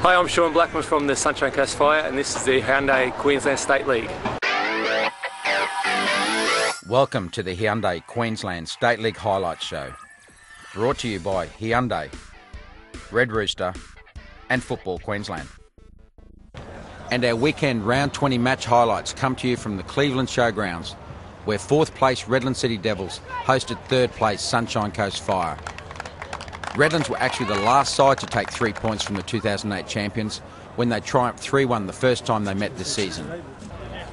Hi, I'm Sean Blackman from the Sunshine Coast Fire, and this is the Hyundai Queensland State League. Welcome to the Hyundai Queensland State League Highlights Show, brought to you by Hyundai, Red Rooster and Football Queensland. And our weekend round 20 match highlights come to you from the Cleveland Showgrounds, where 4th place Redlands City Devils hosted 3rd place Sunshine Coast Fire. Redlands were actually the last side to take 3 points from the 2008 champions when they triumphed 3-1 the first time they met this season.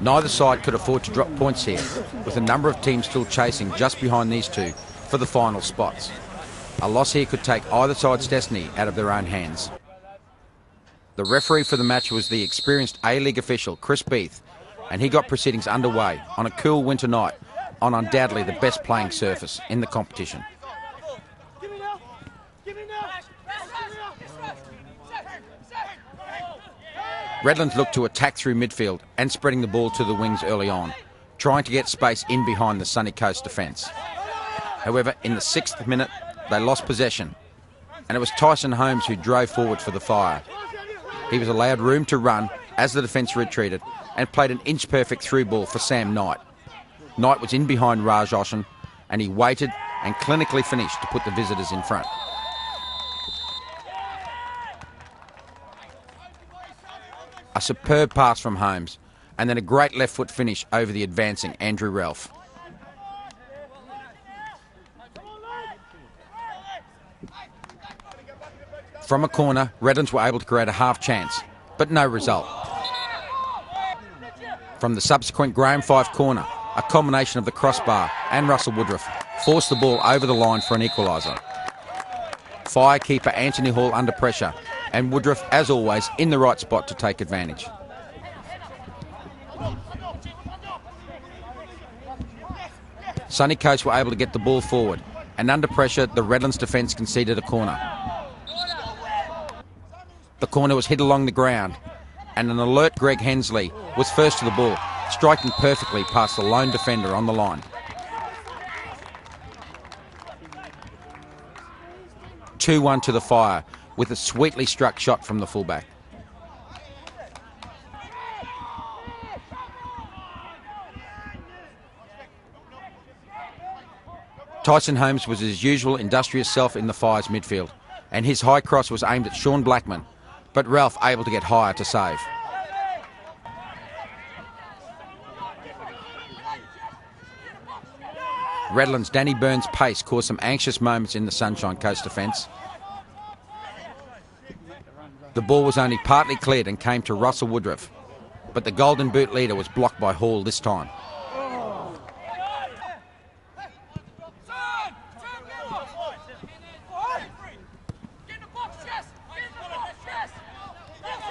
Neither side could afford to drop points here, with a number of teams still chasing just behind these two for the final spots. A loss here could take either side's destiny out of their own hands. The referee for the match was the experienced A-League official Chris Beath, and he got proceedings underway on a cool winter night on undoubtedly the best playing surface in the competition. Redlands looked to attack through midfield and spreading the ball to the wings early on, trying to get space in behind the Sunny Coast defence. However, in the 6th minute, they lost possession, and it was Tyson Holmes who drove forward for the Fire. He was allowed room to run as the defence retreated and played an inch-perfect through ball for Sam Knight. Knight was in behind Raj Oshan, and he waited and clinically finished to put the visitors in front. A superb pass from Holmes, and then a great left foot finish over the advancing Andrew Ralph. From a corner, Redlands were able to create a half chance, but no result. From the subsequent Graham Fife corner, a combination of the crossbar and Russell Woodruff forced the ball over the line for an equaliser. Fire keeper Anthony Hall under pressure, and Woodruff, as always, in the right spot to take advantage. Sunny Coast were able to get the ball forward, and under pressure, the Redlands defence conceded a corner. The corner was hit along the ground, and an alert Greg Hensley was first to the ball, striking perfectly past the lone defender on the line. 2-1 to the Fire, with a sweetly struck shot from the fullback. Tyson Holmes was his usual industrious self in the Fire's midfield, and his high cross was aimed at Sean Blackman, but Ralph able to get higher to save. Redlands' Danny Burns' pace caused some anxious moments in the Sunshine Coast defence. The ball was only partly cleared and came to Russell Woodruff, but the Golden Boot leader was blocked by Hall this time.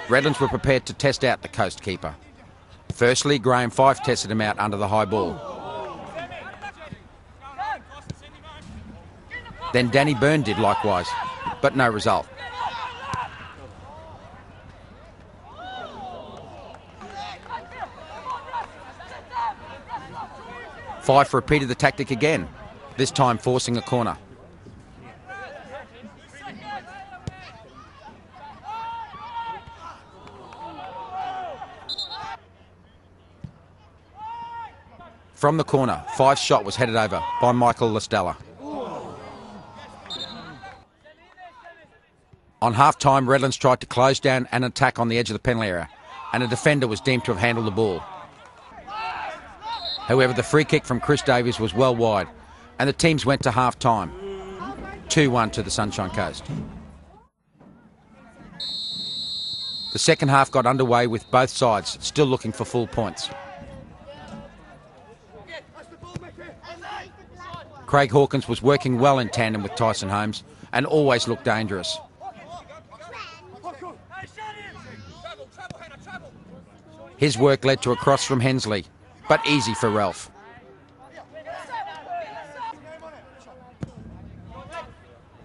Redlands were prepared to test out the Coast keeper. Firstly, Graham Fife tested him out under the high ball. Then Danny Byrne did likewise, but no result. Fife repeated the tactic again, this time forcing a corner. From the corner, Fife's shot was headed over by Michael Listella. On half-time, Redlands tried to close down an attack on the edge of the penalty area, and a defender was deemed to have handled the ball. However, the free kick from Chris Davies was well wide, and the teams went to half-time, 2-1 to the Sunshine Coast. The second half got underway with both sides still looking for full points. Craig Hawkins was working well in tandem with Tyson Holmes and always looked dangerous. His work led to a cross from Hensley, but easy for Ralph.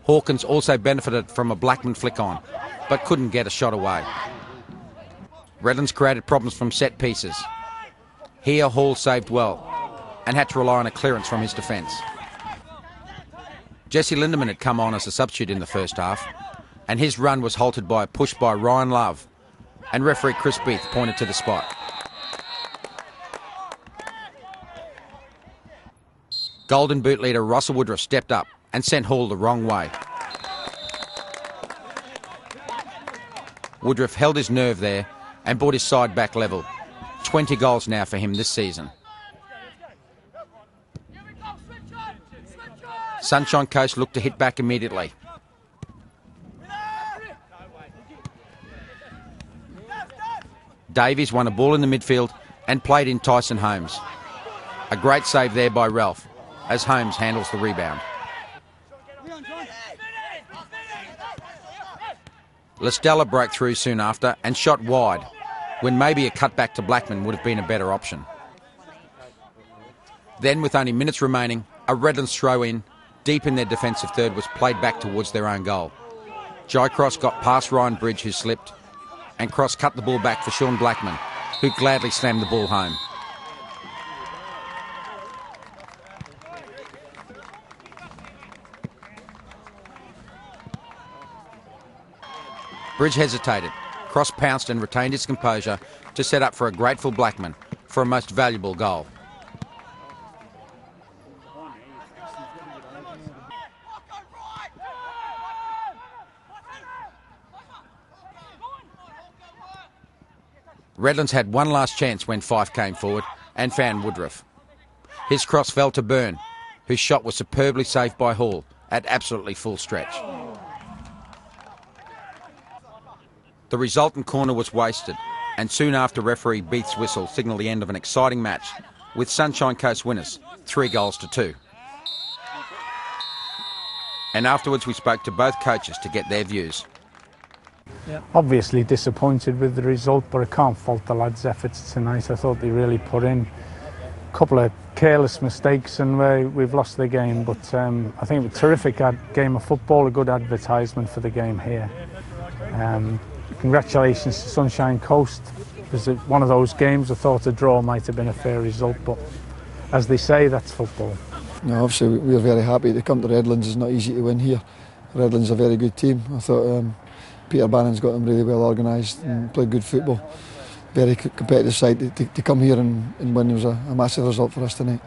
Hawkins also benefited from a Blackman flick on, but couldn't get a shot away. Redlands created problems from set pieces. Here Hall saved well and had to rely on a clearance from his defence. Jesse Lindemann had come on as a substitute in the first half. and his run was halted by a push by Ryan Love, and referee Chris Beath pointed to the spot. Golden Boot leader Russell Woodruff stepped up and sent Hall the wrong way. Woodruff held his nerve there and brought his side back level. 20 goals now for him this season. Sunshine Coast looked to hit back immediately. Davies won a ball in the midfield and played in Tyson Holmes. A great save there by Ralph as Holmes handles the rebound. Listella broke through soon after and shot wide, when maybe a cutback to Blackman would have been a better option. Then, with only minutes remaining, a Redlands throw-in deep in their defensive third was played back towards their own goal. Jai Cross got past Ryan Bridge, who slipped, and Cross cut the ball back for Sean Blackman, who gladly slammed the ball home. Bridge hesitated. Cross pounced and retained his composure to set up for a grateful Blackman for a most valuable goal. Redlands had one last chance when Fife came forward and found Woodruff. His cross fell to Byrne, whose shot was superbly saved by Hall at absolutely full stretch. The resultant corner was wasted, and soon after referee Beath's whistle signalled the end of an exciting match, with Sunshine Coast winners 3-2. And afterwards we spoke to both coaches to get their views. Obviously disappointed with the result, but I can't fault the lads' efforts tonight. I thought they really put in a couple of careless mistakes and we've lost the game, but I think it was a terrific game of football, a good advertisement for the game here. Congratulations to Sunshine Coast. It was one of those games I thought a draw might have been a fair result, but as they say, that's football. No, obviously we were very happy to come to Redlands. It's not easy to win here. Redlands is a very good team. I thought Peter Bannon's got them really well organised and played good football. Very competitive side. To come here and win was a massive result for us tonight.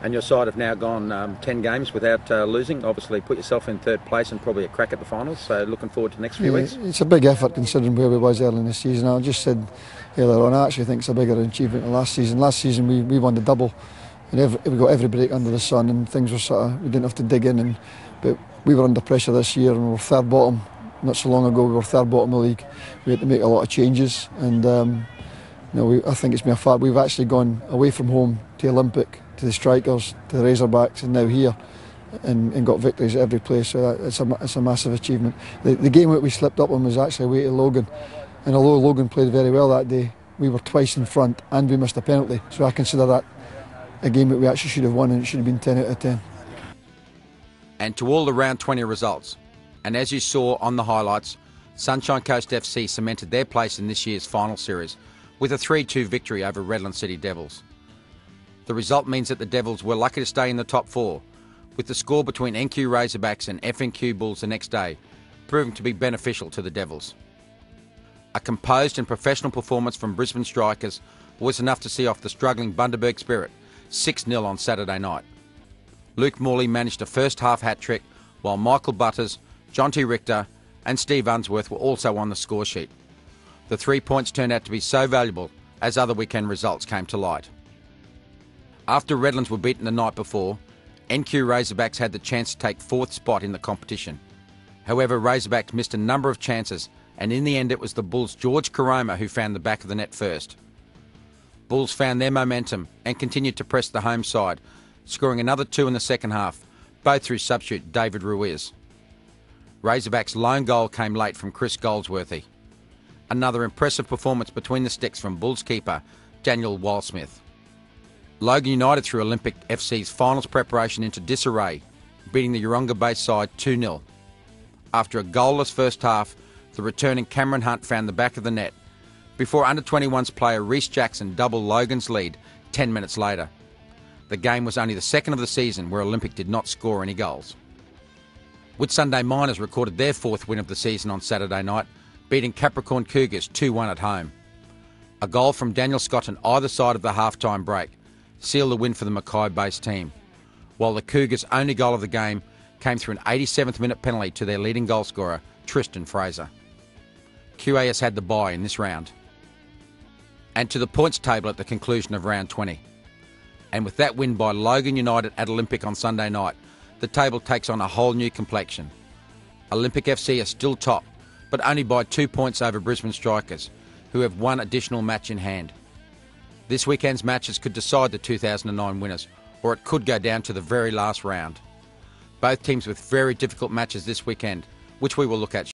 And your side have now gone 10 games without losing. Obviously put yourself in third place and probably a crack at the finals, so looking forward to the next few weeks. It's a big effort considering where we was early in the season. I just said earlier on, I actually think it's a bigger achievement than last season. Last season we won the double and we got every break under the sun and things were sort of, we didn't have to dig in, but we were under pressure this year and we were third bottom. Not so long ago we were third bottom of the league. We had to make a lot of changes and I think it's been a fact. We've actually gone away from home to Olympic, to the Strikers, to the Razorbacks, and now here, and got victories at every place. So it's a massive achievement. The game that we slipped up on was actually away to Logan, and although Logan played very well that day, we were twice in front and we missed a penalty. So I consider that a game that we actually should have won, and it should have been 10 out of 10. And to all the round 20 results, and as you saw on the highlights, Sunshine Coast FC cemented their place in this year's final series with a 3-2 victory over Redlands City Devils. The result means that the Devils were lucky to stay in the top four, with the score between NQ Razorbacks and FNQ Bulls the next day proving to be beneficial to the Devils. A composed and professional performance from Brisbane strikers was enough to see off the struggling Bundaberg Spirit 6-0 on Saturday night. Luke Morley managed a first half hat-trick, while Michael Butters, John T. Richter and Steve Unsworth were also on the score sheet. The 3 points turned out to be so valuable as other weekend results came to light. After Redlands were beaten the night before, NQ Razorbacks had the chance to take fourth spot in the competition. However, Razorbacks missed a number of chances, and in the end it was the Bulls' George Karoma who found the back of the net first. Bulls found their momentum and continued to press the home side, scoring another 2 in the second half, both through substitute David Ruiz. Razorbacks' lone goal came late from Chris Goldsworthy. Another impressive performance between the sticks from Bulls keeper Daniel Wildsmith. Logan United threw Olympic FC's finals preparation into disarray, beating the Yeronga Bay side 2-0. After a goalless first half, the returning Cameron Hunt found the back of the net, before under-21s player Reece Jackson doubled Logan's lead 10 minutes later. The game was only the second of the season where Olympic did not score any goals. Whitsunday Miners recorded their 4th win of the season on Saturday night, beating Capricorn Cougars 2-1 at home. A goal from Daniel Scott on either side of the half-time break sealed the win for the Mackay-based team, while the Cougars' only goal of the game came through an 87th minute penalty to their leading goalscorer, Tristan Fraser. QAS had the bye in this round. And to the points table at the conclusion of round 20. And with that win by Logan United at Olympic on Sunday night, the table takes on a whole new complexion. Olympic FC are still top, but only by 2 points over Brisbane Strikers, who have one additional match in hand. This weekend's matches could decide the 2009 winners, or it could go down to the very last round. Both teams with very difficult matches this weekend, which we will look at